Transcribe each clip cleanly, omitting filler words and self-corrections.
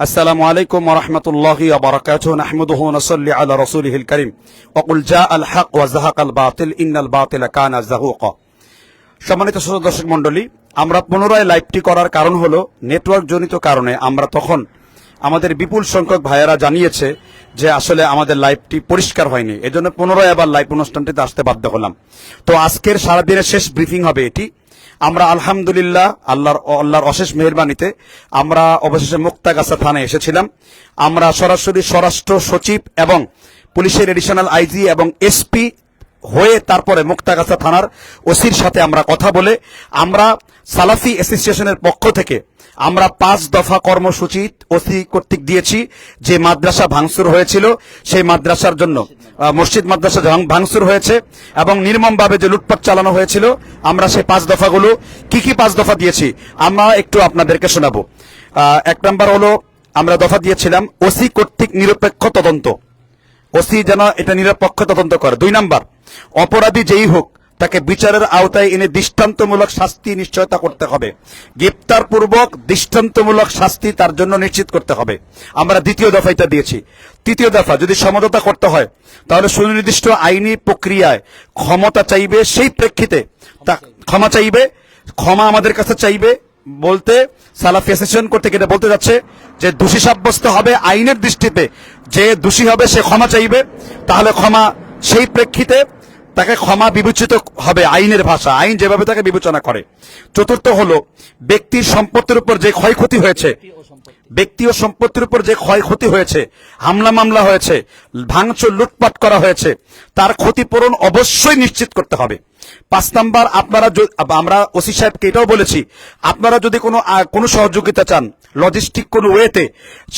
আসসালামু আলাইকুম ওয়া রাহমাতুল্লাহি ওয়া বারাকাতুহু নাহমাদুহু ওয়া নুসাল্লি আলা রাসূলিহিল কারীম ওয়া কুল জাআল হক ওয়া যাহাকাল বাতিল ইন্নাল বাতিলা কানা যাহুকা। সম্মানিত শ্রোতা দর্শক মণ্ডলী, আমরা পুনরায় লাইভটি করার কারণ হলো নেটওয়ার্ক জনিত কারণে আমরা তখন আমাদের বিপুল সংখ্যক ভাইয়েরা জানিয়েছে যে আসলে আমাদের লাইভটি পরিষ্কার হয়নি, এজন্য পুনরায় আবার লাইভ অনুষ্ঠানটিতে আসতে বাধ্য হলাম। তো আজকের সারাদিনের শেষ ব্রিফিং হবে এটি। আমরা আলহামদুলিল্লাহ আল্লাহর অশেষ মেহেরবানিতে আমরা অবশেষে মুক্তাগাছা থানায় এসেছিলাম। আমরা সরাসরি স্বরাষ্ট্র সচিব এবং পুলিশের এডিশনাল আইজি এবং এসপি হয়ে তারপরে মুক্তাগাছা থানার ওসির সাথে আমরা কথা বলে আমরা সালাফি অ্যাসোসিয়েশনের পক্ষ থেকে আমরা 5 দফা কর্মসূচি ওসি কর্তৃক দিয়েছি। যে মাদ্রাসা ভাঙচুর হয়েছিল সেই মাদ্রাসার জন্য মসজিদ মাদ্রাসা ভাঙচুর হয়েছে এবং নির্মমভাবে যে লুটপাট চালানো হয়েছিল, আমরা সেই 5 দফাগুলো কি 5 দফা দিয়েছি আমরা একটু আপনাদেরকে শোনাবো। 1 নম্বর হলো আমরা দফা দিয়েছিলাম ওসি কর্তৃক নিরপেক্ষ তদন্ত, ওসি যেন এটা নিরপেক্ষ তদন্ত করে। 2 নম্বর, অপরাধী যেই হোক তাকে বিচারের আওতায় এনে দৃষ্টান্তমূলক শাস্তি নিশ্চয়তা করতে হবে, গ্রেপ্তারপূর্বক দৃষ্টান্তমূলক শাস্তি তার জন্য নিশ্চিত করতে হবে। আমরা 2য় দফা এটা দিয়েছি। 3য় দফা, যদি সমঝোতা করতে হয় তাহলে সুনির্দিষ্ট আইনি প্রক্রিয়ায় ক্ষমতা চাইবে, সেই প্রেক্ষিতে তা ক্ষমা চাইবে, ক্ষমা আমাদের কাছে চাইবে বলতে সালাফি অ্যাসোসিয়েশন কর্তৃক এটা বলতে যাচ্ছে যে দোষী সাব্যস্ত হবে আইনের দৃষ্টিতে, যে দোষী হবে সে ক্ষমা চাইবে, তাহলে ক্ষমা সেই প্রেক্ষিতে তাকে ক্ষমা বিবেচিত হবে আইনের ভাষা, আইন যেভাবে তাকে বিবেচনা করে। 4র্থ হলো ব্যক্তির সম্পত্তির উপর যে ক্ষয়ক্ষতি হয়েছে, ব্যক্তি ও সম্পত্তির উপর যে ক্ষয়ক্ষতি হয়েছে, হামলা মামলা হয়েছে, ভাঙচুর লুটপাট করা হয়েছে, তার ক্ষতিপূরণ অবশ্যই নিশ্চিত করতে হবে। 5 নম্বর, আমরা ওসি সাহেবকে এটাও বলেছি, আপনারা যদি কোনো সহযোগিতা চান লজিস্টিক কোনো ওয়েতে,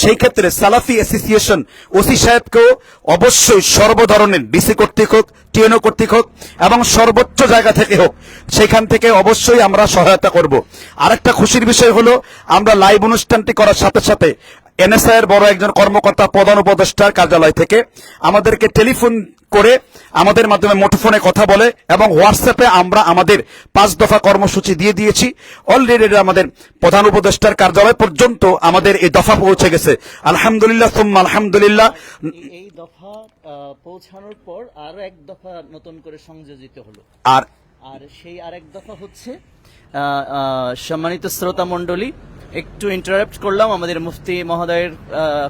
সেই ক্ষেত্রে সালাফি অ্যাসোসিয়েশন ওসি সাহেবকেও অবশ্যই সর্বধরনের ডিসি কর্তৃক হোক, টিএনও কর্তৃক হোক এবং সর্বোচ্চ জায়গা থেকে হোক, সেখান থেকে অবশ্যই আমরা সহায়তা করব। আরেকটা খুশির বিষয় হলো আমরা লাইভ অনুষ্ঠানটি করার সাথে সাথে এনএসআই এর বড় একজন কর্মকর্তা প্রধান উপদেষ্টার কার্যালয় থেকে আমাদেরকে টেলিফোন করে আমাদের মাধ্যমে মুঠোফোনে কথা বলে এবং হোয়াটসঅ্যাপে আমরা আমাদের 5 দফা কর্মসূচি দিয়ে দিয়েছি। অলরেডি আমাদের প্রধান উপদেষ্টার কার্যালয় পর্যন্ত আমাদের এই দফা পৌঁছে গেছে। আলহামদুলিল্লাহ সুম্মা আলহামদুলিল্লাহ। এই দফা পৌঁছানোর পর আরো 1 দফা নতুন করে সংযোজিত হলো, আর সেই আরেক দফা হচ্ছে সম্মানিত শ্রোতা মণ্ডলী, একটু ইন্টারাপ্ট করলাম আমাদের মুফতি মহোদয়ের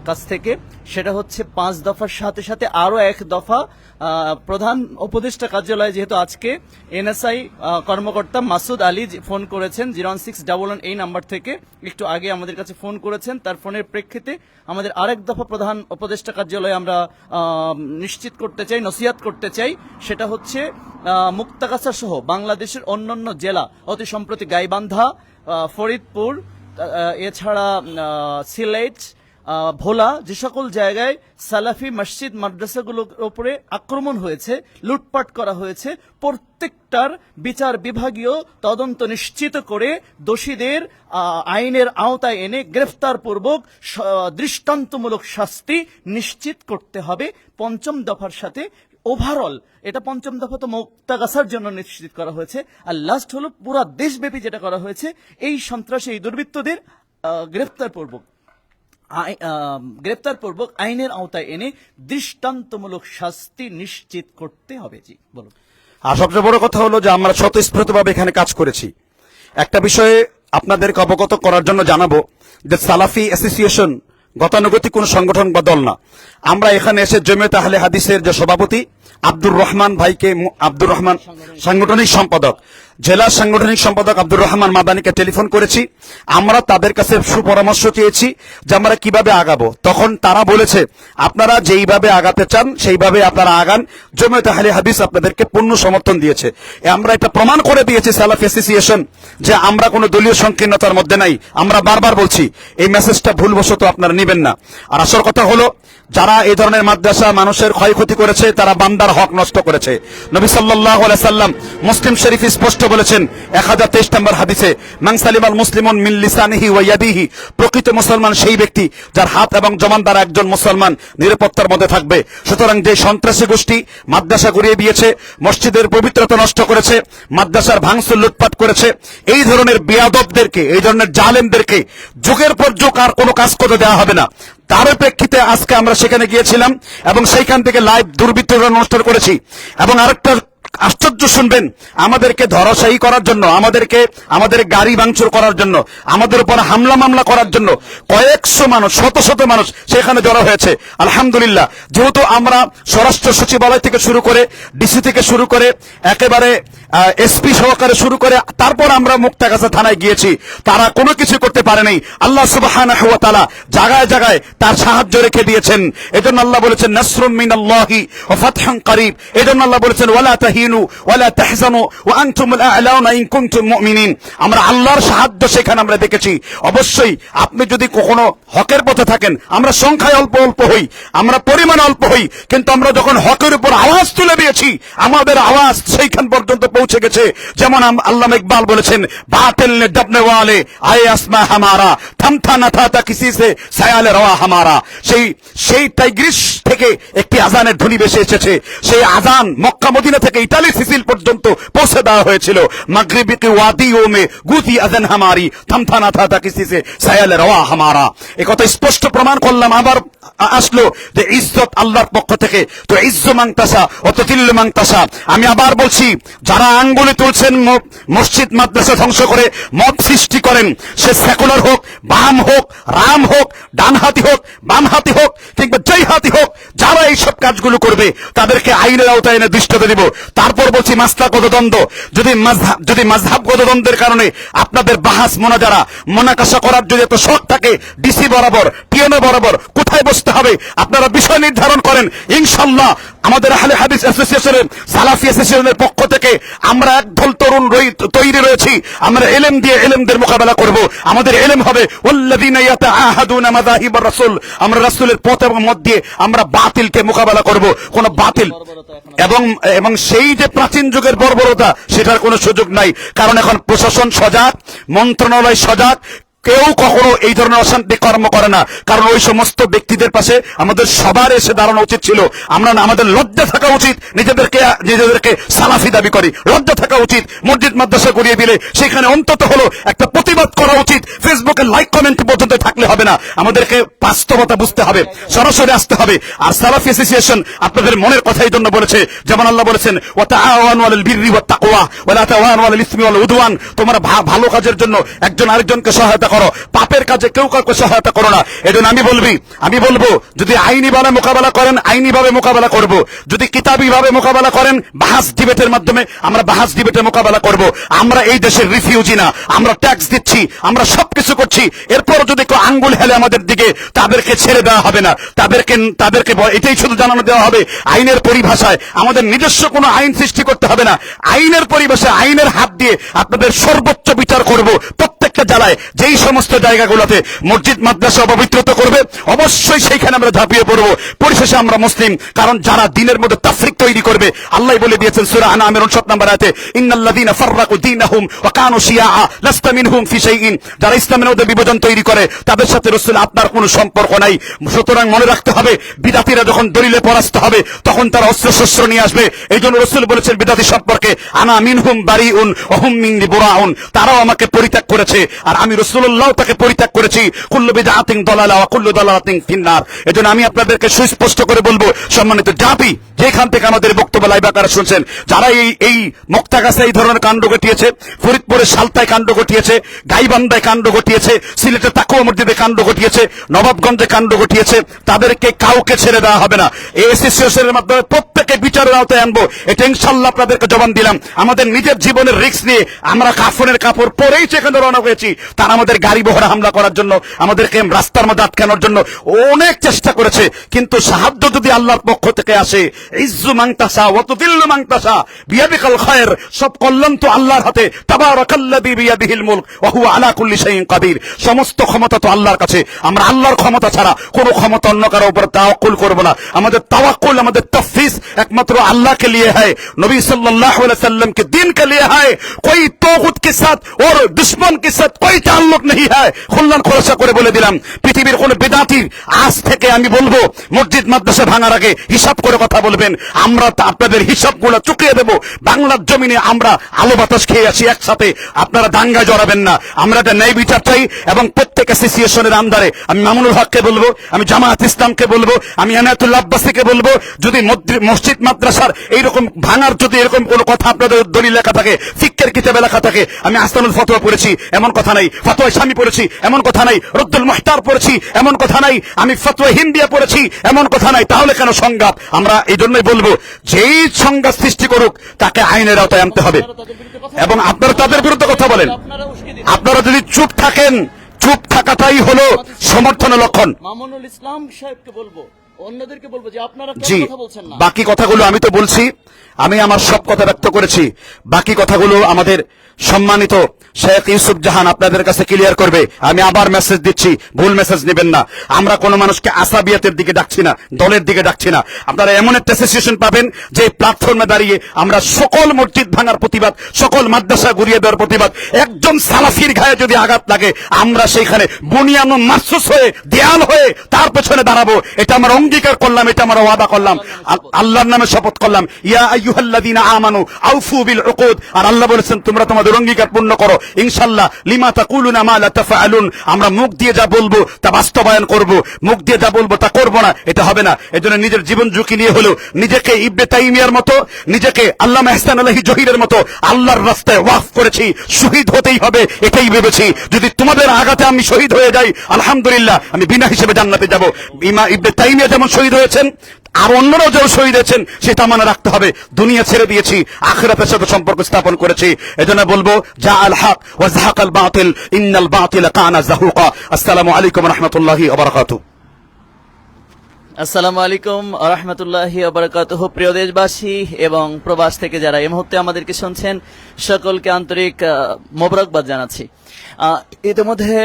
কাছ থেকে, সেটা হচ্ছে 5 দফার সাথে সাথে আরো 1 দফা প্রধান উপদেষ্টা কার্যালয়, যেহেতু আজকে এনএসআই কর্মকর্তা মাসুদ আলী ফোন করেছেন 01611 এই নাম্বার থেকে, একটু আগে আমাদের কাছে ফোন করেছেন, তার ফোনের প্রেক্ষিতে আমাদের আরেক দফা প্রধান উপদেষ্টা কার্যালয়ে আমরা নিশ্চিত করতে চাই, নসিহত করতে চাই, সেটা হচ্ছে মুক্তাগাছা সহ বাংলাদেশের অন্যান্য জেলা, অতি সম্প্রতি গাইবান্ধা, ফরিদপুর, এছাড়া সিলেট, ভোলা, যে সকল জায়গায় সালাফি মসজিদ মাদ্রাসাগুলোর উপরে আক্রমণ হয়েছে, লুটপাট করা হয়েছে, প্রত্যেকটার বিচার বিভাগীয় তদন্ত নিশ্চিত করে দোষীদের আইনের আওতায় এনে গ্রেফতারপূর্বক দৃষ্টান্তমূলক শাস্তি নিশ্চিত করতে হবে। 5ম দফার সাথে ওভারঅল, এটা 5ম দফা তো মুক্তাগাছার জন্য নিশ্চিত করা হয়েছে, আর লাস্ট হলো পুরা দেশব্যাপী যেটা করা হয়েছে, এই সন্ত্রাসী এই দুর্বৃত্তদের গ্রেপ্তারপূর্বক আইনের আওতায় এনে দৃষ্টান্তমূলক শাস্তি নিশ্চিত করতে হবে। জি বলুন। আর সবচেয়ে বড় কথা হলো যে আমরা স্বতঃস্ফূর্তভাবে এখানে কাজ করেছি। একটা বিষয়ে আপনাদেরকে অবগত করার জন্য জানাবো যে সালাফি অ্যাসোসিয়েশন গতানুগতিক কোন সংগঠন বা দল না। আমরা এখানে এসে জমিয়ত আহলে হাদিসের যে সভাপতি আব্দুর রহমান ভাইকে, আব্দুর রহমান সাংগঠনিক সম্পাদক, জেলা সাংগঠনিক সম্পাদক আব্দুর রহমান মাদানিকে টেলিফোন করেছি। আমরা তাদের কাছে সুপরামর্শ চেয়েছি যে আমরা কিভাবে আগাবো। তখন তারা বলেছে আপনারা যেইভাবে আগাতে চান সেইভাবে আপনারা আগান, জমিয়ত আহলে হাদিস আপনাদেরকে পূর্ণ সমর্থন দিয়েছে। আমরা এটা প্রমাণ করে দিয়েছি সালাফি অ্যাসোসিয়েশন যে আমরা কোনো দলীয় সংকীর্ণতার মধ্যে নাই। আমরা বারবার বলছি এই মেসেজটা ভুলবশত আপনারা নেবেন না। আর আসল কথা হলো যারা এই ধরনের মাদ্রাসা মানুষের ক্ষয়ক্ষতি করেছে তারা বান্দার হক নষ্ট করেছে। নবী সাল্লাল্লাহু আলাইহি সাল্লাম মুসলিম শরীফ স্পষ্ট বলেছেন 1023 নম্বর হাদিসে, মান সালিমাল মুসলিমুন মিন লিসানিহি ওয়া ইয়াদিহি, প্রকৃত মুসলমান সেই ব্যক্তি যার হাত এবং জবান দ্বারা একজন মুসলমান নিরাপত্তার মধ্যে থাকবে। সুতরাং যে সন্ত্রাসী গোষ্ঠী মাদ্রাসা গড়িয়ে দিয়েছে, মসজিদের পবিত্রতা নষ্ট করেছে, মাদ্রাসার ভাঙচুর লুটপাট করেছে, এই ধরনের বেয়াদবদেরকে, এই ধরনের জালেমদেরকে যুগের পর যুগ আর কোনো কাজ করতে দেওয়া হবে না। তার প্রেক্ষিতে আজকে আমরা সেখানে গিয়েছিলাম এবং সেইখান থেকে লাইভ দুর্বৃত্তরা অনুষ্ঠান করেছি। এবং আরেকটা আশ্চর্য শুনবেন, আমাদেরকে ধরাশায়ী করার জন্য, আমাদের গাড়ি ভাঙচুর করার জন্য, আমাদের উপর হামলা মামলা করার জন্য কয়েকশো মানুষ, শত শত মানুষ সেখানে জড়ো হয়েছে। আলহামদুলিল্লাহ, যেহেতু আমরা স্বরাষ্ট্র সচিবালয় থেকে শুরু করে, ডিসি থেকে শুরু করে, একেবারে এসপি সহকারে শুরু করে, তারপর আমরা মুক্তাগাছা থানায় গিয়েছি, তারা কোনো কিছু করতে পারেনি। আল্লাহ সুবহানাহু ওয়া তাআলা জায়গায় জায়গায় তার সাহায্য রেখে দিয়েছেন। এজন্য আল্লাহ বলেছেন নাসরুম মিনাল্লাহি ওয়া ফাতহুন করিব। এজন্য আল্লাহ বলেছেন ওয়ালা তাহিনু ওয়ালা তাহজানু ওয়া আনতুমুল আ'লাউনা ইন কুনতুম মুমিনিন। আমরা আল্লাহর সাহায্য সেখানে আমরা দেখেছি। অবশ্যই আপনি যদি কখনো হকের পথে থাকেন, আমরা সংখ্যায় অল্প অল্প হই, আমরা পরিমাণ অল্প হই, কিন্তু আমরা যখন হকের উপর আওয়াজ তুলে দিয়েছি, আমাদের আওয়াজ সেইখান পর্যন্ত পৌঁছে গেছে। যেমন আল্লামা ইকবাল বলেছেন, বাতিল নে দবনে ওয়ালে আয়ে আসমা হামারা, থামথা না থা কিসি সে সায়ালে রওয়া হামারা। সেই টাইগ্রিস থেকে একটি আজানের ধ্বনি ভেসে এসেছে। সেই আজান মক্কা মদিনা থেকে ইতালি সিসিল পর্যন্ত পৌঁছে দেওয়া হয়েছিল। মাগরিবি কি ওয়াদিও মে গুতি আজান হামারি, থামথা না থা কিসি সে সায়ালে রওয়া হামারা। এই কথা স্পষ্ট প্রমাণ করলাম। আবার আসলো যে ইজ্জত আল্লাহর পক্ষ থেকে, তো ইজ্জু মাংতাসা ও তুতিল্লু মাংতাসা। আমি আবার বলছি, যারা আঙ্গুলে তুলছেন মসজিদ মাদ্রাসা ধ্বংস করে মত সৃষ্টি করেন, সে সেকুলার হোক, বাম হোক, রাম হোক, ডানহাতি হোক, বামহাতি হোক, কিংবা যেই হাতি হোক, যারা এইসব কাজগুলো করবে তাদেরকে আইনের আওতায় এনে দৃষ্টতা দিব। তারপর বলছি মাসলাগত দ্বন্দ্ব, যদি মাযহাবগত দ্বন্দ্বের কারণে আপনাদের বাহাস মোনাজারা মোনাকাশা করার যদি এত শখ থাকে, ডিসি বরাবর, টিএনও বরাবর কোথায় বসতে হবে আপনারা বিষয় নির্ধারণ করেন। ইনশাআল্লাহ আমাদের আহলে হাদিস অ্যাসোসিয়েশনের, সালাফি অ্যাসোসিয়েশনের পক্ষ থেকে আমরা একদল তরুণ তৈরি রয়েছি। আমরা ইলম দিয়ে ইলমদের মোকাবেলা করব। আমাদের ইলম হবে ওয়াল্লাযিনা ইয়াতাআহাদুনা মাযাহিবার রাসূল। আমরা রাসূলের পথ এবং মত দিয়ে আমরা বাতিলকে মোকাবেলা করব। কোন বাতিল এবং সেই যে প্রাচীন যুগের বর্বরতা, সেটার কোনো সুযোগ নাই। কারণ এখন প্রশাসন সজাগ, মন্ত্রণালয় সজাগ, কেউ কখনো এই ধরনের অশান্তি কর্ম করে না। কারণ ওই সমস্ত ব্যক্তিদের পাশে আমাদের সবার এসে দাঁড়ানো উচিত ছিল। আমাদের লজ্জা থাকা উচিত, নিজেদেরকে সালাফি দাবি করি, লজ্জা থাকা উচিত। মসজিদ মাদ্রাসা গড়িয়ে দিলে সেখানে অন্তত হলো একটা প্রতিবাদ করা উচিত। ফেসবুকে লাইক কমেন্ট পর্যন্ত থাকলে হবে না, আমাদেরকে বাস্তবতা বুঝতে হবে, সরাসরি আসতে হবে। আর সালাফি অ্যাসোসিয়েশন আপনাদের মনের কথাই জন্য বলেছে, যেমন আল্লাহ বলেছেন ওয়া তাআওয়ানু আলাল বিররি ওয়াত তাকওয়া ওয়া লা তাআওয়ানু আলাল ইসমি ওয়াল উদওয়ান। তোমরা ভালো কাজের জন্য একজন আরেকজনকে সহায়তা করো, পাপের কাজে কেউ কাউকে সহায়তা করো না। এজন্য আমি বলবো যদি আইনি ভাবে মোকাবেলা করেন, আইনি ভাবে মোকাবেলা করব। যদি কিতাবি ভাবে মোকাবেলা করেন, বাহাস ডিবেটের মাধ্যমে আমরা বাহাস ডিবেটে মোকাবেলা করব। আমরা এই দেশের রিফিউজি না, আমরা ট্যাক্স দিচ্ছি, আমরা সবকিছু করছি। এরপর যদি কেউ আঙ্গুল হেলে আমাদের দিকে, তাদেরকে ছেড়ে দেওয়া হবে না। তাদেরকে এটাই শুধু জানানো দেওয়া হবে, আইনের পরিভাষায় আমাদের নিজস্ব কোনো আইন সৃষ্টি করতে হবে না। আইনের পরিভাষায়, আইনের হাত দিয়ে আপনাদের সর্বোচ্চ বিচার করব। প্রত্যেকটা জেলায় যেই সমস্ত জায়গাগুলোতে মসজিদ মাদ্রাসা অপবিত্রতা করবে, অবশ্যই সেইখানে আমরা ঝাঁপিয়ে পড়বো। পরিশেষে আমরা মুসলিম, কারণ যারা দ্বীনের মধ্যে তাফরিক তৈরি করবে, আল্লাহ বলে দিয়েছেন সূরা আনআমের 59 নম্বর আয়াতে, ইন্নাল্লাযীনা ফাররাকু দীনাহুম ওয়া কানু শিয়াআ লাস্তা মিনহুম ফি শাইইন। যারা ইসলামের মধ্যে বিভাজন তৈরি করে, তাদের সাথে রাসূল আপনার কোনো সম্পর্ক নাই। সুতরাং মনে রাখতে হবে, বিদাতীরা যখন দলিলে পরাস্ত হবে, তখন তারা অস্ত্র শস্ত্র নিয়ে আসবে। এইজন্য রাসূল বলেছেন বিদাতী সম্পর্কে, আনা মিনহুম বারিউন ওয়া হুম মিন্নি বুরাউন। তারাও আমাকে পরিত্যাগ করেছে আর আমি রাসূলুল্লাহ তাকে পরিত্যাগ করেছি। কুল্লু বিদআতিন দালালা ওয়া কুল্লু দালালাতিন ফিন্নার। এজন্য আমি আপনাদেরকে সুস্পষ্ট করে বলবো, সম্মানিত জাতি, যেখান থেকে আমাদের বক্তব্য লাইভ আকারে শুনছেন, যারা এই মুক্তাগাছায় এই ধরনের কাণ্ড ঘটিয়েছে, ফরিদপুরে সালতায় কাণ্ড ঘটিয়েছে, গাইবান্ধায় কাণ্ড ঘটিয়েছে, সিলেটে তাকুয়া মসজিদে কাণ্ড ঘটিয়েছে, নবাবগঞ্জে কাণ্ড ঘটিয়েছে, তাদেরকে কাউকে ছেড়ে দেওয়া হবে না। এই অ্যাসোসিয়েশনের মাধ্যমে প্রত্যেকে বিচারের আওতায় আনবো, এটা ইনশাআল্লাহ আপনাদেরকে জবান দিলাম। আমাদের নিজের জীবনের রিস্ক নিয়ে আমরা কাফনের কাপড় পরেই সেখানে রওনা নিশানা হয়েছি। তারা আমাদের গাড়ি বহরে হামলা করার জন্য, আমাদেরকে রাস্তার মধ্যে আটকানোর জন্য অনেক চেষ্টা করেছে, কিন্তু সাহায্য যদি আল্লাহর পক্ষ থেকে আসে, ইজ্জু মান তাশা ওয়া তুযিল্লু মান তাশা বিয়াদিকাল খায়র, সব কল্যাণ তো আল্লাহর হাতে। তাবারাকাল্লাযী বিয়াদিহিল মুলক ওয়া হুয়া আলা কুল্লি শাইইন কাদির। সমস্ত ক্ষমতা তো আল্লাহর কাছে। আমরা আল্লাহর ক্ষমতা ছাড়া কোনো ক্ষমতা অন্য কারো উপর তাওয়াক্কুল করব না। আমাদের তাওয়াক্কুল, আমাদের তফবিজ একমাত্র अल्लाह के लिए है, नबी सल्लल्लाहु अलैहि वसल्लम के दिन के लिए है। कोई तौगुत के साथ और दुश्मन के साथ कोई ताल्लुक नहीं है। खुल्लान खुलासा করে বলে দিলাম, পৃথিবীর কোন বিদআতির আজ থেকে আমি বলবো, মসজিদ মাদ্রাসা ভাঙার আগে হিসাব করে কথা বলবেন। আমরা আপনাদের হিসাবগুলো চুকিয়ে দেব। বাংলার জমিনে আমরা আলো বাতাস খেয়ে আসি একসাথে, আপনারা দাঙ্গায় জড়াবেন না। আমরা একটা ন্যায় বিচার চাই, এবং প্রত্যেক অ্যাসোসিয়েশনের আন্ডারে আমি মামুনুল হককে বলবো, আমি জামায়াত ইসলামকে বলবো, আমি এনায়েতুল্লাহ আব্বাসীকে বলবো, যদি মসজিদ মাদ্রাসার এইরকম ভাঙার যদি এরকম কোনো কথা আপনাদের দলিল লেখা থাকে, ফিকহের কিতাবে লেখা থাকে, আমি আহসানুল ফতোয়া পড়েছি এমন কথা নাই, ফতোয়া শামী পড়েছি এমন কথা নাই, রদ্দুল মুহতার পড়েছি এমন কথা নাই, আমি ফতোয়া হিন্দিয়া পড়েছি এমন কথা নাই, তাহলে কেন সংঘাত? আমরা এই জন্যই বলবো, যেই সংঘাত সৃষ্টি করুক তাকে আইনের আওতায় আনতে হবে। এবং আপনারা তাদের বিরুদ্ধে কথা বলেন, আপনারা যদি চুপ থাকেন, চুপ থাকাটাই হলো সমর্থনের লক্ষণ। মামুনুল ইসলাম সাহেবকে বলবো, অন্যদেরকে বলবো যে আপনারা কেন জি, কথা বলছেন না। বাকি কথাগুলো আমি তো বলছি, আমি আমার সব কথা ব্যক্ত করেছি। বাকি কথাগুলো আমাদের সম্মানিত শেখ ইউসুফ জাহান আপনাদের কাছে ক্লিয়ার করবে। আমি আবার মেসেজ দিচ্ছি, ভুল মেসেজ নেবেন না। আমরা কোনো মানুষকে আসাবিয়াতের দিকে ডাকছি না, দলের দিকে ডাকছি না। আপনারা এমন একটা অ্যাসোসিয়েশন পাবেন যে প্ল্যাটফর্মে দাঁড়িয়ে আমরা সকল মসজিদ ভাঙার প্রতিবাদ, সকল মাদ্রাসা গুড়িয়ে দেওয়ার প্রতিবাদ, একজন সালাফির গায়ে যদি আঘাত লাগে আমরা সেইখানে বুনিয়ান মাসুস হয়ে, দেয়াল হয়ে তার পেছনে দাঁড়াবো। এটা আমরা অঙ্গীকার করলাম, এটা আমরা ওয়াদা করলাম, আল্লাহর নামে শপথ করলাম। ইয়া আইয়ুহাল্লাযীনা আমানু আউফু বিল উকুদ। আর আল্লাহ বলেছেন তোমরা তোমাদের অঙ্গীকার পূর্ণ করো। ইনশাআল্লাহ লিমা তাকুলুনা মা লা তাফআলুন। আমরা মুখ দিয়ে যা বলবো তা বাস্তবায়ন করব, মুখ দিয়ে যা বলবো তা করব না, এটা হবে না। এজন্য নিজের জীবন ঝুঁকি নিয়ে হলো নিজেকে ইবনে তাইমিয়ার মতো, নিজেকে আল্লামা ইহসান আলাহি জহিরের মতো আল্লাহর রাস্তায় ওয়াকফ করেছি। শহীদ হতেই হবে এটাই ভেবেছি। যদি তোমাদের আঘাতে আমি শহীদ হয়ে যাই, আলহামদুলিল্লাহ, আমি বিনা হিসেবে জান্নাতে যাব। ইবনে তাইমিয়া যেমন শহীদ হয়েছেন, আর অন্যরাও যেন শহীদ হয়েছেন, সেটা মনে রাখতে হবে। দুনিয়া ছেড়ে দিয়েছি, আখিরাতের সাথে সম্পর্ক স্থাপন করেছি। এজন্য বলবো, জা আল হক ওয়া যাহাকাল বাতিল ইন্নাল বাতিলা কানা যাহুকা। আসসালামু আলাইকুম ওয়া রাহমাতুল্লাহি ওয়া বারাকাতুহু। আসসালামু আলাইকুম ওয়া রাহমাতুল্লাহি ওয়া বারাকাতুহু। প্রিয় দেশবাসী এবং প্রবাস থেকে যারা এই মুহূর্তে আমাদেরকে শুনছেন, সকলকে আন্তরিক মোবারকবাদ জানাচ্ছি। ইতিমধ্যে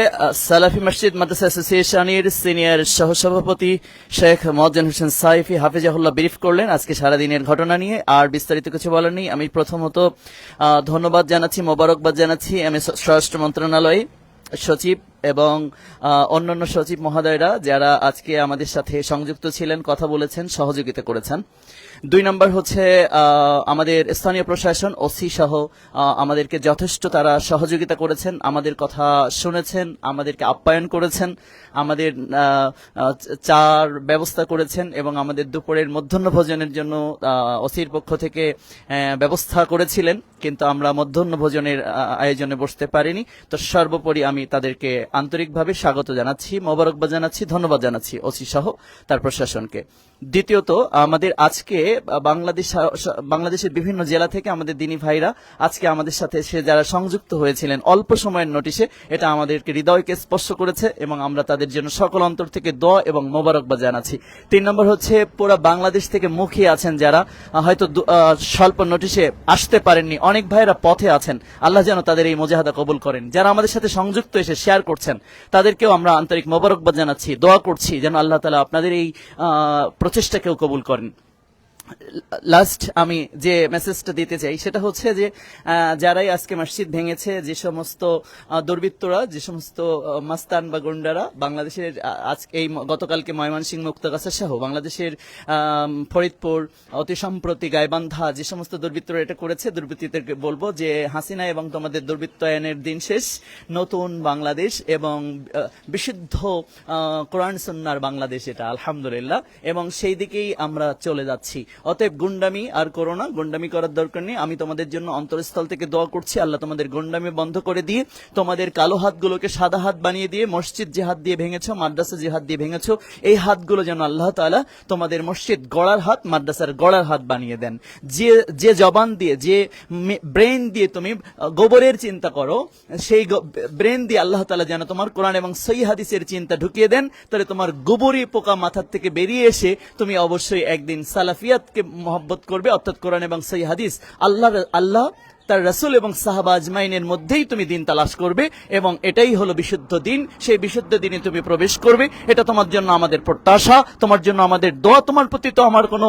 সালাফি মসজিদ মাদ্রাসা অ্যাসোসিয়েশনের সিনিয়র সহসভাপতি শেখ মোয়াজ্জেম হোসেন সাইফি হাফিজাহুল্লাহ ব্রিফ করলেন আজকে সারাদিনের ঘটনা নিয়ে। আর বিস্তারিত কিছু বলার নেই। আমি প্রথমত ধন্যবাদ জানাচ্ছি, মোবারকবাদ জানাচ্ছি আমি স্বরাষ্ট্র মন্ত্রণালয়ে সচিব এবং অন্যান্য সচিব মহোদয়রা যারা আজকে আমাদের সাথে সংযুক্ত ছিলেন, কথা বলেছেন, সহযোগিতা করেছেন। 2 নম্বর হচ্ছে আমাদের স্থানীয় প্রশাসন, ওসি সহ আমাদেরকে যথেষ্ট তারা সহযোগিতা করেছেন, আমাদের কথা শুনেছেন, আমাদেরকে আপ্যায়ন করেছেন, আমাদের চার ব্যবস্থা করেছেন এবং আমাদের দুপুরের মধ্যাহ্ন ভোজনের জন্য ওসির পক্ষ থেকে ব্যবস্থা করেছিলেন, কিন্তু আমরা মধ্যাহ্ন ভোজনের আয়োজনে বসতে পারিনি। তো সর্বোপরি আমি তাদেরকে আন্তরিকভাবে স্বাগত জানাচ্ছি, মোবারকবাদ জানাচ্ছি, ধন্যবাদ জানাচ্ছি ওসি সহ তার প্রশাসনকে। দ্বিতীয়ত, আমাদের আজকে বাংলাদেশের বিভিন্ন জেলা থেকে আমাদের দিনী ভাইরা আজকে আমাদের সাথে যারা সংযুক্ত হয়েছিলেন অল্প সময়ের নোটিশে, এটা আমাদেরকে হৃদয়কে স্পর্শ করেছে এবং আমরা তাদের জন্য সকল অন্তর থেকে দোয়া এবং মোবারকবাদ জানাচ্ছি। 3 নম্বর হচ্ছে, পুরো বাংলাদেশ থেকে মুখিয়ে আছেন যারা হয়তো স্বল্প নোটিশে আসতে পারেননি, অনেক ভাইরা পথে আছেন, আল্লাহ যেন তাদের এই মুজাহাদা কবুল করেন। যারা আমাদের সাথে সংযুক্ত এসে শেয়ার করছেন তাদেরকেও আমরা আন্তরিক মোবারকবাদ জানাচ্ছি, দোয়া করছি যেন আল্লাহ তাআলা আপনাদের এই প্রচেষ্টাকেও কবুল করেন। লাস্ট আমি যে মেসেজটা দিতে চাই সেটা হচ্ছে যে যারাই আজকে মসজিদ ভেঙেছে, যে সমস্ত দুর্বৃত্তরা, যে সমস্ত মাস্তান বা গুন্ডারা বাংলাদেশের এই গতকালকে ময়মনসিংহ মুক্তাগাছা সহ বাংলাদেশের ফরিদপুর, অতি সম্প্রতি গাইবান্ধা যে সমস্ত দুর্বৃত্তরা এটা করেছে, দুর্বৃত্তদেরকে বলবো যে হাসিনা এবং তোমাদের দুর্বৃত্তায়নের দিন শেষ, নতুন বাংলাদেশ এবং বিশুদ্ধ কোরআন সুন্নাহর বাংলাদেশ এটা, আলহামদুলিল্লাহ, এবং সেই দিকেই আমরা চলে যাচ্ছি। অতএব গুন্ডামি আর করো না, গুন্ডামি করার দরকার নেই। আমি তোমাদের জন্য অন্তরস্থল থেকে দোয়া করছি, আল্লাহ তোমাদের গুন্ডামি বন্ধ করে দিয়ে তোমাদের কালো হাতগুলোকে সাদা হাত বানিয়ে দিয়ে, মসজিদ যে হাত দিয়ে ভেঙেছো, মাদ্রাসা যে হাত দিয়ে ভেঙেছো, এই হাতগুলো যেন আল্লাহ তাআলা তোমাদের মসজিদ গড়ার হাত, মাদ্রাসার গড়ার হাত বানিয়ে দেন। যে যে জবান দিয়ে, যে ব্রেন দিয়ে তুমি গোবরের চিন্তা করো, সেই ব্রেন দিয়ে আল্লাহ তাআলা যেন তোমার কোরআন এবং সহিহ হাদিসের চিন্তা ঢুকিয়ে দেন। তাহলে তোমার গোবরি পোকা মাথার থেকে বেরিয়ে এসে তুমি অবশ্যই একদিন সালাফিয়াতকে মহব্বত করবে, অর্থাৎ কোরআন এবং সহিহ হাদিস, আল্লাহ তার রাসূল এবং সাহাবা আজমাইনের মধ্যেই তুমি দিন তালাশ করবে, এবং এটাই হলো বিশুদ্ধ দিন। সেই বিশুদ্ধ দিনে তুমি প্রবেশ করবে, এটা তোমার জন্য আমাদের প্রত্যাশা, তোমার জন্য আমাদের দোয়া। তোমার প্রতি তো আমার কোনো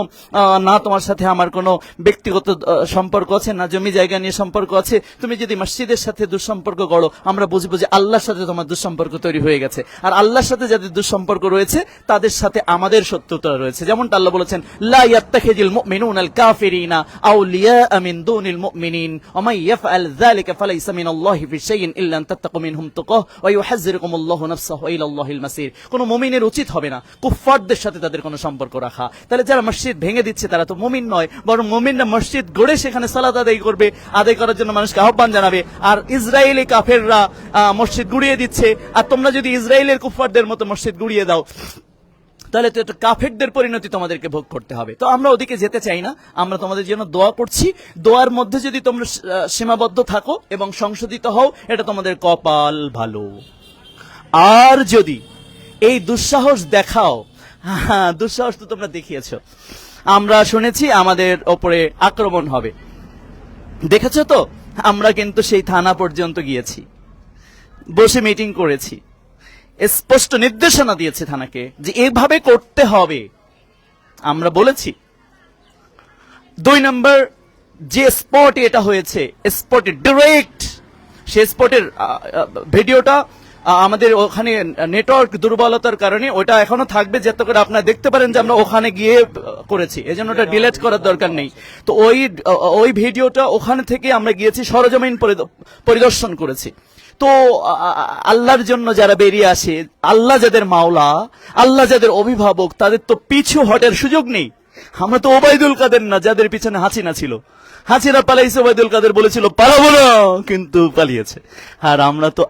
না তোমার সাথে আমার কোনো ব্যক্তিগত সম্পর্ক আছে, না জমি জায়গা নিয়ে সম্পর্ক আছে। তুমি যদি মসজিদের সাথে দুঃসম্পর্ক গড়ো, আমরা বুঝবো যে আল্লাহর সাথে তোমার দুঃসম্পর্ক তৈরি হয়ে গেছে। আর আল্লাহর সাথে যাদের দুঃসম্পর্ক রয়েছে তাদের সাথে আমাদের শত্রুতা রয়েছে। যেমনটা আল্লাহ বলেছেন, লা ইয়াত্তাখিযুল মুমিনুনাল কাফিরিনা আউলিয়া মিন দুনিল মুমিনিন ওয়া মান ইয়াফআল যালিকা ফালাইসা মিনাল্লাহি ফি শাইইন ইল্লা আন তাত্তাকু মিনহুম তুকাহ ওয়া ইউহাযযিরুকুমুল্লাহু নাফসাহু ওয়া ইলাল্লাহিল মাসির। কোন মুমিনের উচিত হবে না কুফফারদের সাথে তাদের কোনো সম্পর্ক রাখা। তাহলে যারা মসজিদ ভেঙে দিচ্ছে তারা তো মুমিন নয়, বরং মুমিনরা মসজিদ গড়ে সেখানে সালাত আদায় করার জন্য মানুষকে আহ্বান জানাবে। আর ইসরায়েলি কাফেররা মসজিদ গুড়িয়ে দিচ্ছে, আর তোমরা যদি ইসরায়েলের কুফফারদের মতো মসজিদ গুড়িয়ে দাও, তাহলে তো এটা কাফেরদের পরিণতি তোমাদেরকে ভোগ করতে হবে। তো আমরা ওদিকে যেতে চাই না, আমরা তোমাদের জন্য দোয়া করছি। দোয়ার মধ্যে যদি তোমরা সীমাবদ্ধ থাকো এবং সংশোধিত হও, এটা তোমাদের কপাল ভালো। আর যদি এই দুঃসাহস দেখাও, হ্যাঁ দুঃসাহস তো তোমরা দেখিয়েছো, আমরা শুনেছি আমাদের ওপরে আক্রমণ হবে, দেখেছো তো, আমরা কিন্তু সেই থানা পর্যন্ত গিয়েছি, বসে মিটিং করেছি, স্পষ্ট নির্দেশনা দিয়েছে থানাকে যে এভাবে করতে হবে, আমরা বলেছি। 2 নম্বর, যে স্পটে এটা হয়েছে, স্পটে ডিরেক্ট, সে স্পটের ভিডিওটা আমাদের ওখানে নেটওয়ার্ক দুর্বলতার কারণে ওটা এখনো থাকবে, যাতে করে আপনারা দেখতে পারেন যে আমরা ওখানে গিয়ে করেছি, এজন্য ওটা ডিলিট করার দরকার নেই। তো ওই ভিডিওটা ওখানে থেকে আমরা গিয়েছি, সরজমিন পরিদর্শন করেছি। তো আল্লাহর জন্য যারা বেরিয়ে আসে, আল্লাহ যাদের মাওলা, আল্লাহ যাদের অভিভাবক, তাদের তো পিছু হটার সুযোগ নেই। আমরা তো ওবায়দুল কাদের না, যাদের পিছনে হাসিনা ছিল। হাসিনা পালাইছে, ওবায়দুল কাদের বলেছিল পালাবো না, কিন্তু পালিয়েছে। আর আমরা তো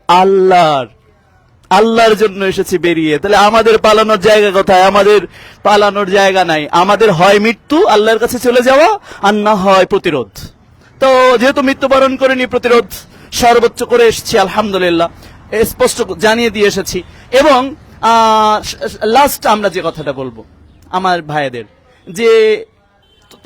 আল্লাহর জন্য এসেছি বেরিয়ে। তাহলে আমাদের পালানোর জায়গা কোথায়? আমাদের পালানোর জায়গা নাই। আমাদের হয় মৃত্যু, আল্লাহর কাছে চলে যাওয়া, আর না হয় প্রতিরোধ। তো যেহেতু মৃত্যুবরণ করেনি, প্রতিরোধ সর্বোচ্চ করে এসেছি, আলহামদুলিল্লাহ, স্পষ্ট জানিয়ে দিয়ে এসেছি। এবং লাস্ট আমরা যে কথাটা বলবো আমার ভাইদের, যে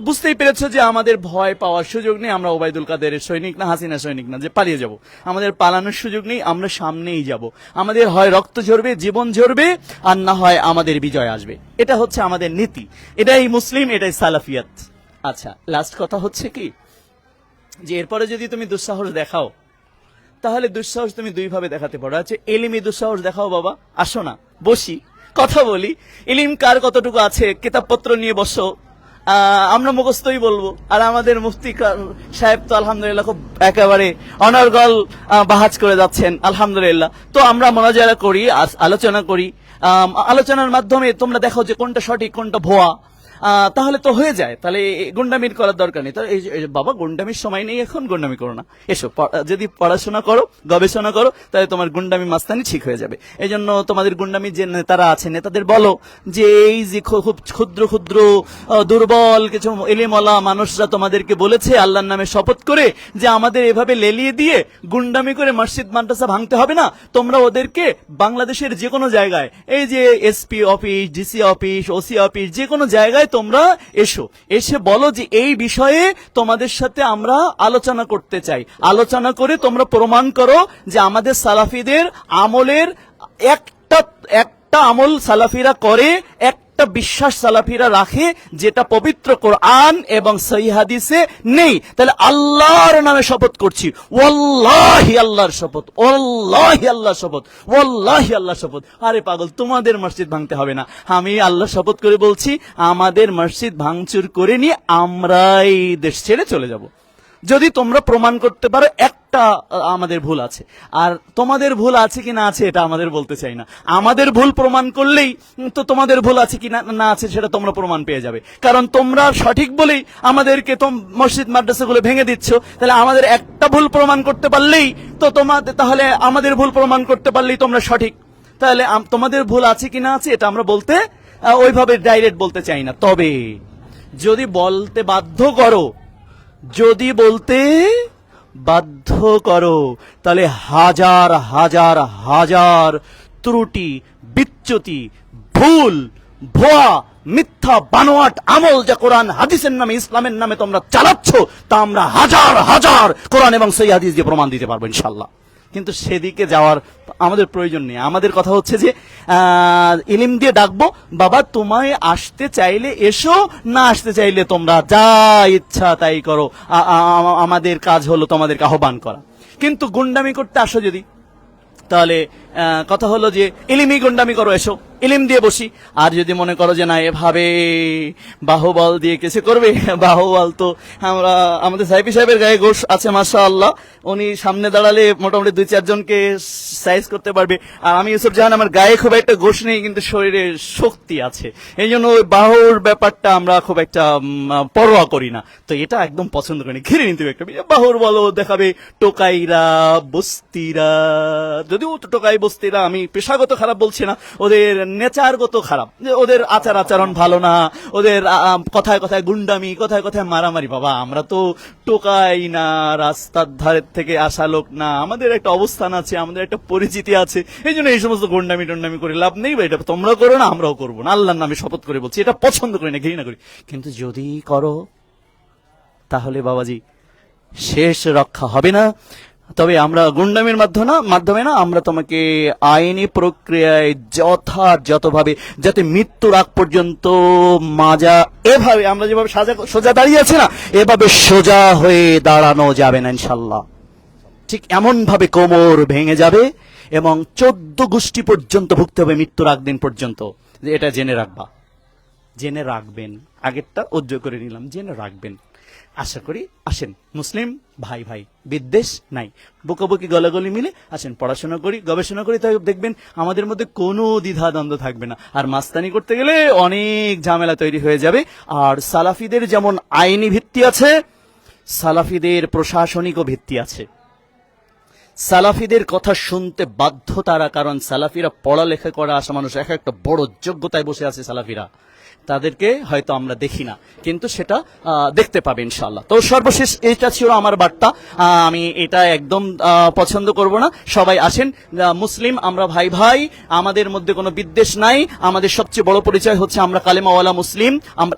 বুঝতেই পেরেছো যে আমাদের ভয় পাওয়ার সুযোগ নেই। আমরা ওবায়দুল কাদেরের সৈনিক না, হাসিনা সৈনিক না যে পালিয়ে যাব। আমাদের পালানোর সুযোগ নেই, আমরা সামনেই যাব। আমাদের হয় রক্ত ঝরবে, জীবন ঝরবে, আর না হয় আমাদের বিজয় আসবে। এটা হচ্ছে আমাদের নীতি, এটাই মুসলিম, এটাই সালাফিয়াত। আচ্ছা, লাস্ট কথা হচ্ছে কি, যে এরপরে যদি তুমি দুঃসাহস দেখাও, তাহলে দুঃসাহস তুমি 2 ভাবে দেখাতে পারো। আচ্ছা, এলিমি দুঃসাহস দেখাও বাবা, আসো না, বসি, কথা বলি, ইলিম কার কতটুকু আছে, কিতাবপত্র নিয়ে বসো, আমরা মুখস্থই বলবো। আর আমাদের মুফতি সাহেব তো আলহামদুলিল্লাহ খুব একেবারে অনর্গল বাহাজ করে যাচ্ছেন, আলহামদুলিল্লাহ। তো আমরা মোনাজারা করি, আলোচনা করি, আলোচনার মাধ্যমে তোমরা দেখো যে কোনটা সঠিক কোনটা ভুয়া, তাহলে তো হয়ে যায়। তাহলে গুন্ডামির করার দরকার নেই। তাহলে বাবা গুন্ডামির সময় নেই এখন, গুন্ডামি করো না, এসো যদি পড়াশোনা করো, গবেষণা করো, তাহলে তোমার গুন্ডামি মাস্তানি ঠিক হয়ে যাবে। এই জন্য তোমাদের গুন্ডামির যে নেতারা আছে, নেতাদের বলো যে এই যে খুব ক্ষুদ্র ক্ষুদ্র দুর্বল কিছু এলিমওয়ালা মানুষরা তোমাদেরকে বলেছে আল্লাহর নামে শপথ করে যে আমাদের এভাবে লেলিয়ে দিয়ে গুন্ডামি করে মসজিদ মাদ্রাসা ভাঙতে হবে না, তোমরা ওদেরকে বাংলাদেশের যে কোনো জায়গায়, এই যে SP office, DC office, OC office, যে কোনো জায়গায় তোমরা এসে বলো যে এই বিষয়ে তোমাদের সাথে আমরা আলোচনা করতে চাই। আলোচনা করে তোমরা প্রমাণ করো যে আমাদের সালাফিদের আমলের একটা আমল সালাফিরা করে, একটা বিশ্বাস সালাফিরা রাখে, যেটা পবিত্র কোরআন এবং সহিহ হাদিসে নেই। তাহলে আল্লাহর নামে শপথ করছি, ওয়াল্লাহি আল্লাহর শপথ, ওয়াল্লাহি আল্লাহর শপথ, ওয়াল্লাহি আল্লাহর শপথ। আরে পাগল, তোমাদের মসজিদ ভাঙতে হবে না। আমি আল্লাহর শপথ করে বলছি, আমাদের মসজিদ ভাঙচুর করে নিয়ে আমরাই দেশ ছেড়ে চলে যাব। যদি তোমরা প্রমাণ করতে পারো একটা আমাদের ভুল আছে, আর তোমাদের ভুল আছে কি না আছে এটা আমাদের বলতে চাই না। আমাদের ভুল প্রমাণ করলেই তো তোমাদের ভুল আছে কি না আছে সেটা তোমরা প্রমাণ পেয়ে যাবে। কারণ তোমরা সঠিক বলেই আমাদেরকে মসজিদ মাদ্রাসাগুলো ভেঙে দিচ্ছ, তাহলে আমাদের একটা ভুল প্রমাণ করতে পারলেই তো তাহলে আমাদের ভুল প্রমাণ করতে পারলেই তোমরা সঠিক। তাহলে তোমাদের ভুল আছে কি না আছে এটা আমরা বলতে ওইভাবে ডাইরেক্ট বলতে চাই না। তবে যদি বলতে বাধ্য করো, যদি বলতে বাধ্য করো, তাহলে হাজার হাজার হাজার ত্রুটি, বিচ্যুতি, ভুল, ভুয়া, মিথ্যা, বানোয়াট আমল যা কোরআন হাদিসের নামে, ইসলামের নামে তোমরা চালাচ্ছ, তা আমরা হাজার হাজার কোরআন এবং সহিহ হাদিস দিয়ে প্রমাণ দিতে পারবো ইনশাল্লাহ। কিন্তু সেদিকে যাওয়ার আমাদের প্রয়োজন নেই। আমাদের কথা হচ্ছে যে ইলম দিয়ে ডাকবো, বাবা তোমায় আসতে চাইলে এসো, না আসতে চাইলে তোমরা যা ইচ্ছা তাই করো, আমাদের কাজ হলো তোমাদেরকে আহ্বান করা। কিন্তু গুন্ডামি করতে আসো যদি, তাহলে কথা হলো যে ইলিমই গুন্ডামি করো, এসো ইলিম দিয়ে বসি। আর যদি মনে করো যে না এভাবে বাহুবল দিয়ে কেসে করবে, বাহুবল তো আমাদের সাইফি সাহেবের গায়ে গোশ আছে মাশাআল্লাহ, উনি সামনে দাঁড়ালে মোটামুটি 2-4 জনকে সাইজ করতে পারবে। আর আমি ইউসুফ জাহান, আমার গায়ে খুব একটা গোশ নেই কিন্তু শরীরে শক্তি আছে, এই জন্য ওই বাহুর ব্যাপারটা আমরা খুব একটা পরোয়া করি না। তো এটা একদম পছন্দ করি না, ঘিরে নিতে একটা বাহুর বলো দেখাবে টোকাইরা, বস্তিরা, যদিও টোকাই বস্তিরা আমি পেশাগত খারাপ বলছি না, ওদের নেচারগত খারাপ, যে ওদের আচার আচরণ ভালো না, ওদের কথায় কথায় গুন্ডামি, কথায় কথায় মারামারি। বাবা আমরা তো টোকাই না, রাস্তার ধারের থেকে আসা লোক না, আমাদের একটা অবস্থান আছে, আমাদের একটা পরিচিতি আছে, এই জন্য এই সমস্ত গুন্ডামি টন্ডামি করে লাভ নেই। বা এটা তোমরা করো না, আমরাও করবো না, আল্লাহর নামে শপথ করে বলছি, এটা পছন্দ করি না, ঘৃণা করি। কিন্তু যদি করো তাহলে বাবাজি শেষ রক্ষা হবে না। তবে আমরা গুন্ডামির মাধ্যমে না, আমরা তোমাকে আইনি প্রক্রিয়ায় যথাযথভাবে, যাতে মৃত্যুর আগ পর্যন্ত মাজা, এভাবে আমরা যেভাবে সোজা দাঁড়িয়ে আছে না, এভাবে সোজা হয়ে দাঁড়ানো যাবে না ইনশাল্লাহ। ঠিক এমন ভাবে কোমর ভেঙে যাবে এবং 14 গোষ্ঠী পর্যন্ত ভুগতে হবে মৃত্যুর আগ দিন পর্যন্ত। এটা জেনে রাখবা, জেনে রাখবেন। আগেরটা উজ্জ্বল করে নিলাম, জেনে রাখবেন। আশা করি আসেন মুসলিম ভাই ভাই, বিদ্বেষ নাই, বুকাবুকি গলাগলি মিলে আসেন, পড়াশোনা করি, গবেষণা করি, তাই দেখবেন আমাদের মধ্যে কোনো দ্বিধাদ্বন্দ্ব থাকবে না। আর মাস্তানি করতে গেলে অনেক ঝামেলা তৈরি হয়ে যাবে। আর সালাফিদের যেমন আইনি ভিত্তি আছে, সালাফিদের প্রশাসনিকও ভিত্তি আছে। সালাফিদের কথা শুনতে বাধ্য তারা, কারণ সালাফিরা পড়ালেখা করা আসা মানুষ, একটা বড় যোগ্যতায় বসে আছে সালাফিরা, তাদেরকে হয়তো আমরা দেখি না, কিন্তু সেটা দেখতে পাবে ইনশাআল্লাহ। তো সর্বশেষ এটা ছিল আমার বার্তা। আমি এটা একদম পছন্দ করব না। সবাই আসেন, মুসলিম আমরা ভাই ভাই, আমাদের মধ্যে কোনো বিদ্বেষ নাই। আমাদের সবচেয়ে বড় পরিচয় হচ্ছে আমরা কালেমাওয়ালা মুসলিম।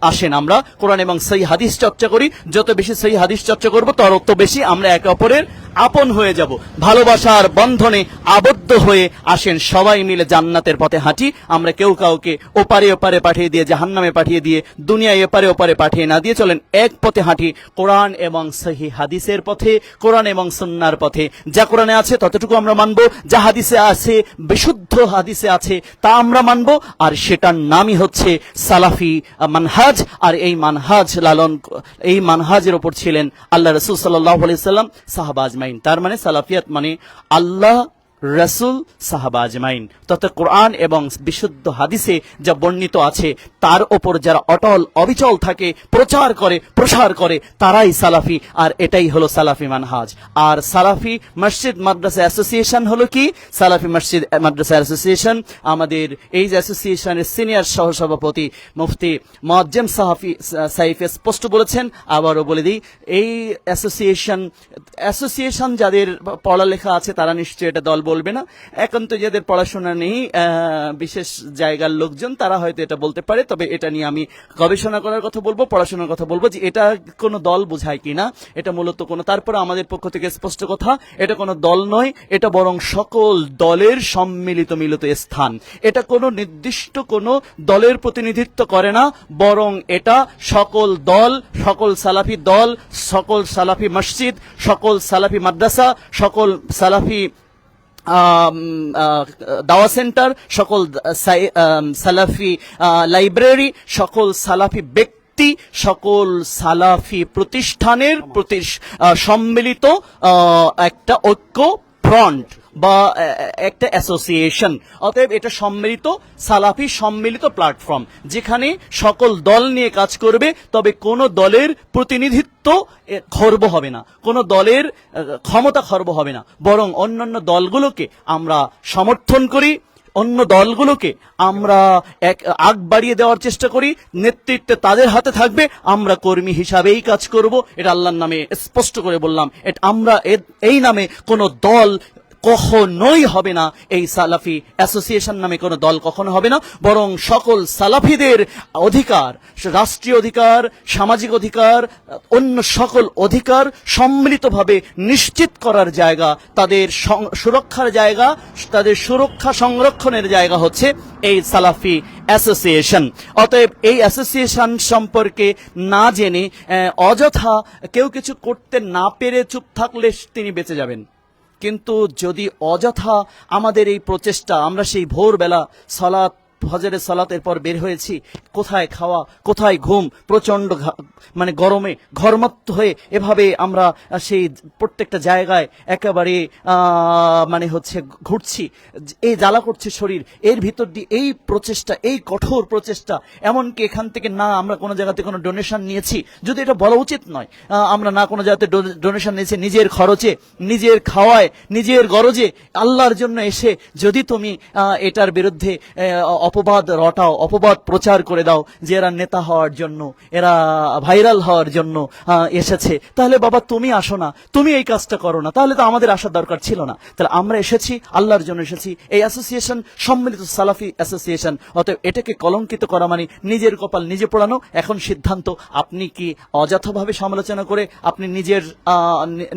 আসেন আমরা কোরআন এবং সহিহ হাদিস চর্চা করি। যত বেশি সহিহ হাদিস চর্চা করব তত বেশি আমরা একে অপরের আপন হয়ে যাব, ভালোবাসার বন্ধনে আবদ্ধ হয়ে। আসেন সবাই মিলে জান্নাতের পথে হাঁটি। আমরা কেউ কাউকে ওপারে ওপারে পাঠিয়ে দিয়ে, জাহান্নামে পাঠিয়ে দিয়ে, দুনিয়ায় এপারে ওপারে পাঠিয়ে না দিয়ে চলেন এক পথে হাঁটি, কোরআন এবং সহিহ হাদিসের পথে, কোরআন এবং সুন্নাহর পথে। যা কোরআনে আছে ততটুকু আমরা মানব, যা হাদিসে আছে, বিশুদ্ধ হাদিসে আছে, তা আমরা মানব। আর সেটার নামই হচ্ছে সালাফি মানহাজ। আর এই মানহাজ এই মানহাজের ওপর ছিলেন আল্লাহ রাসূল সাল্লাল্লাহু আলাইহি সাল্লাম, সাহাবা আজমাইন। তার মানে সালাফিয়াত মানে আল্লাহ, রাসূল, সাহাবা আজমাইন তথা কোরআন এবং বিশুদ্ধ হাদিসে যা বর্ণিত আছে তার ওপর যারা অটল অবিচল থাকে, প্রচার করে, প্রসার করে, তারাই সালাফি। আর এটাই হলো সালাফি মানহাজ। আর সালাফি মসজিদ মাদ্রাসা অ্যাসোসিয়েশন হলো কি? সালাফি মসজিদ মাদ্রাসা অ্যাসোসিয়েশন আমাদের এই যে অ্যাসোসিয়েশনের সিনিয়র সহসভাপতি মুফতি মুআজ্জম সাইফ স্পষ্ট বলেছেন, আবারও বলে দিই, এই অ্যাসোসিয়েশন যাদের পড়ালেখা আছে তারা নিশ্চয়ই এটা দল বলবে না। এখন তো যাদের পড়াশোনা নেই, বিশেষ জায়গার লোকজন, তারা হয়তো এটা বলতে পারে। তবে এটা নিয়ে আমি গবেষণা করার কথা বলবো, পড়াশোনার কথা বলবো, যে এটা কোনো দল বোঝায় কিনা। এটা মূলত কোনো, তারপরে আমাদের পক্ষ থেকে স্পষ্ট কথা, এটা কোনো দল নয়, এটা বরং সকল দলের সম্মিলিত মিলিত স্থান। এটা কোনো নির্দিষ্ট কোনো দলের প্রতিনিধিত্ব করে না, বরং এটা সকল দল, সকল সালাফি দল, সকল সালাফি মসজিদ, সকল সালাফি মাদ্রাসা, সকল সালাফি দাওয়া সেন্টার, সকল সালাফি লাইব্রেরি, সকল সালাফি ব্যক্তি ভিত্তি সকল সালাফি প্রতিষ্ঠানের সম্মিলিত একটা ঐক্য ফ্রন্ট বা একটা অ্যাসোসিয়েশন। অতএব এটা সম্মিলিত সালাফি সম্মিলিত প্ল্যাটফর্ম, যেখানে সকল দল নিয়ে কাজ করবে। তবে কোন দলের প্রতিনিধিত্ব খর্ব হবে না, কোন দলের ক্ষমতা খর্ব হবে না, বরং অন্যান্য দলগুলোকে আমরা সমর্থন করি, অন্য দলগুলোকে আমরা আগ বাড়িয়ে দেওয়ার চেষ্টা করি, নেতৃত্বে তাদের হাতে থাকবে, আমরা কর্মী হিসাবেই কাজ করব। এটা আল্লাহর নামে স্পষ্ট করে বললাম। এটা আমরা এই নামে কোনো দল কখনোই হবে না, এই সালাফি অ্যাসোসিয়েশন নামে কোনো দল কখনো হবে না, বরং সকল সালাফিদের অধিকার, রাষ্ট্রীয় অধিকার, সামাজিক অধিকার, অন্য সকল অধিকার সম্মিলিতভাবে নিশ্চিত করার জায়গা, তাদের সুরক্ষার জায়গা, তাদের সুরক্ষা সংরক্ষণের জায়গা হচ্ছে এই সালাফি অ্যাসোসিয়েশন। অতএব এই অ্যাসোসিয়েশন সম্পর্কে না জেনে অযথা কেউ কিছু করতে না পেরে চুপ থাকলে তিনি বেঁচে যাবেন। কিন্তু যদি অযথা আমাদের এই প্রচেষ্টা, আমরা সেই ভোরবেলা সালাত, ফজরের সালাতের পর বের হয়েছি, কোথায় খাওয়া, কোথায় ঘুম, প্রচন্ড মানে গরমে ঘরমত্ত হয়ে এভাবে আমরা সেই প্রত্যেকটা জায়গায় একেবারে মানে হচ্ছে ঘুরছি, এই জ্বালা করছে শরীর, এর ভিতর দিয়ে এই প্রচেষ্টা, এই কঠোর প্রচেষ্টা, এমনকি এখান থেকে না আমরা কোনো জায়গাতে কোনো ডোনেশন নিয়েছি, যদি এটা বলা উচিত নয়, আমরা না কোনো জায়গাতে ডোনেশন নিয়েছি, নিজের খরচে, নিজের খাওয়ায়, নিজের গরজে আল্লাহর জন্য এসে যদি তুমি এটার বিরুদ্ধে অপবাদ রটাও, অপবাদ প্রচার করে দাও যে এরা নেতা হওয়ার জন্য, এরা ভাইরাল হওয়ার জন্য এসেছে, তাহলে বাবা তুমি আসো না, তুমি এই কাজটা করো না, তাহলে তো আমাদের আসার দরকার ছিল না। তাহলে আমরা এসেছি আল্লাহর জন্য এসেছি, এই অ্যাসোসিয়েশন সম্মিলিত সালাফি অ্যাসোসিয়েশন। অতএব এটাকে কলঙ্কিত করা মানে নিজের কপাল নিজে পোড়ানো। এখন সিদ্ধান্ত, আপনি কি অযথাভাবে সমালোচনা করে আপনি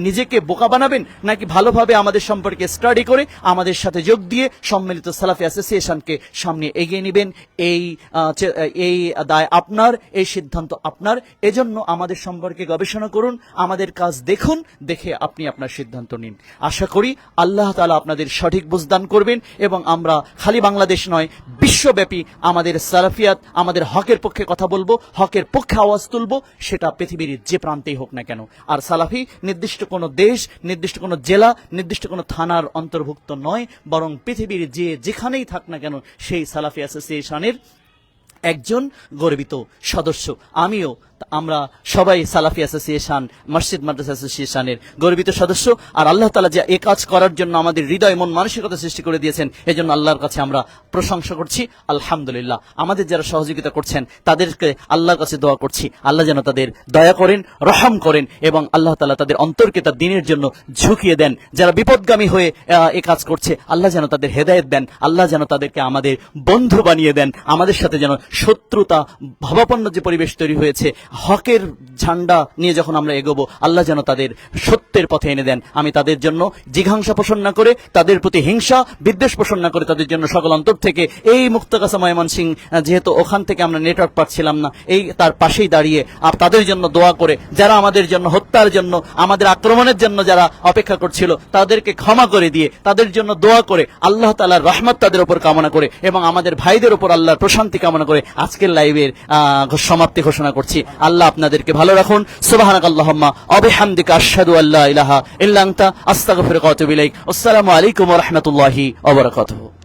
নিজেকে বোকা বানাবেন, নাকি ভালোভাবে আমাদের সম্পর্কে স্টাডি করে আমাদের সাথে যোগ দিয়ে সম্মিলিত সালাফি অ্যাসোসিয়েশনকে সামনে এগিয়ে নেবেন। এই দায় আপনার, এই সিদ্ধান্ত আপনার। এজন্য আমাদের সম্পর্কে গবেষণা করুন, আমাদের কাজ দেখুন, দেখে আপনি আপনার সিদ্ধান্ত নিন। আশা করি আল্লাহ তাআলা আপনাদের সঠিক বুঝদান করবেন এবং আমরা খালি বাংলাদেশ নয়, বিশ্বব্যাপী আমাদের সালাফিয়াত, আমাদের হকের পক্ষে কথা বলবো, হকের পক্ষে আওয়াজ তুলবো, সেটা পৃথিবীর যে প্রান্তেই হোক না কেন। আর সালাফি নির্দিষ্ট কোনো দেশ, নির্দিষ্ট কোনো জেলা, নির্দিষ্ট কোনো থানার অন্তর্ভুক্ত নয়, বরং পৃথিবীর যেখানেই থাক না কেন সেই সালাফি অ্যাসোসিয়েশনের একজন গর্বিত সদস্য। আমিও, আমরা সবাই সালাফি অ্যাসোসিয়েশন, মসজিদ মাদ্রাসা অ্যাসোসিয়েশনের গর্বিত সদস্য। আর আল্লাহ তাআলা যে এই কাজ করার জন্য আমাদের হৃদয় মন মানসিকতা সৃষ্টি করে দিয়েছেন, এজন্য আল্লাহর কাছে আমরা প্রশংসা করছি, আলহামদুলিল্লাহ। আমাদের যারা সহযোগিতা করছেন তাদেরকে আল্লাহর কাছে দোয়া করছি, আল্লাহ যেন তাদের দয়া করেন, রহম করেন এবং আল্লাহ তাআলা তাদের অন্তরকে তার দ্বীনের জন্য ঝুঁকিয়ে দেন। যারা বিপদগামী হয়ে এই কাজ করছে, আল্লাহ যেন তাদের হেদায়েত দেন, আল্লাহ যেন তাদেরকে আমাদের বন্ধু বানিয়ে দেন। আমাদের সাথে যেন শত্রুতা ভাবাপন্ন যে পরিবেশ তৈরি হয়েছে, হকের ঝান্ডা নিয়ে যখন আমরা এগোবো, আল্লাহ যেন তাদের সত্যের পথে এনে দেন। আমি তাদের জন্য জিঘাংসা পোষণ না করে, তাদের প্রতি হিংসা বিদ্বেষ পোষণ না করে, তাদের জন্য সকল অন্তর থেকে এই মুক্তাগাছা ময়মনসিংহ, যেহেতু ওখান থেকে আমরা নেটওয়ার্ক পাচ্ছিলাম না, এই তার পাশেই দাঁড়িয়ে তাদের জন্য দোয়া করে, যারা আমাদের জন্য হত্যার জন্য, আমাদের আক্রমণের জন্য যারা অপেক্ষা করছিল, তাদেরকে ক্ষমা করে দিয়ে, তাদের জন্য দোয়া করে, আল্লাহ তাআলার রহমত তাদের উপর কামনা করে এবং আমাদের ভাইদের উপর আল্লাহর প্রশান্তি কামনা করে আজকের লাইভের সমাপ্তি ঘোষণা করছি। আল্লাহ আপনাদেরকে ভালো রাখুন। সুবহানাকাল্লাহুম্মা ওয়া বিহামদিকা আশহাদু আল্লা ইলাহা ইল্লা আনতা আস্তাগফিরুকা ওয়া আতুবু ইলাইক। আসসালামু আলাইকুম ওয়া রাহমাতুল্লাহি ওয়া বারাকাতুহু।